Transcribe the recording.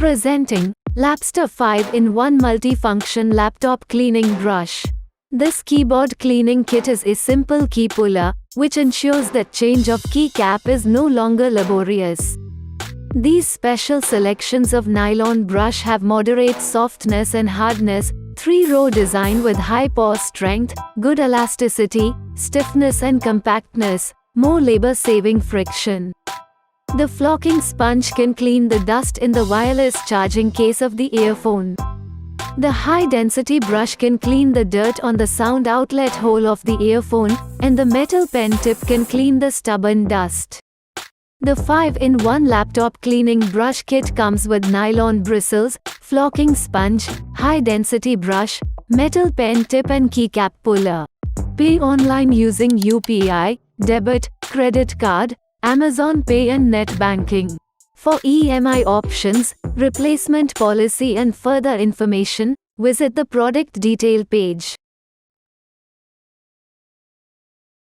Presenting Lapster 5-in-1 Multifunction Laptop Cleaning Brush. This keyboard cleaning kit is a simple key puller, which ensures that change of keycap is no longer laborious. These special selections of nylon brush have moderate softness and hardness, 3-row design with high pore strength, good elasticity, stiffness and compactness, more labor-saving friction. The flocking sponge can clean the dust in the wireless charging case of the earphone. The high-density brush can clean the dirt on the sound outlet hole of the earphone, and the metal pen tip can clean the stubborn dust. The 5-in-1 laptop cleaning brush kit comes with nylon bristles, flocking sponge, high-density brush, metal pen tip and keycap puller. Pay online using UPI, debit, credit card, Amazon Pay and net banking. For EMI options, replacement policy and further information, visit the product detail page.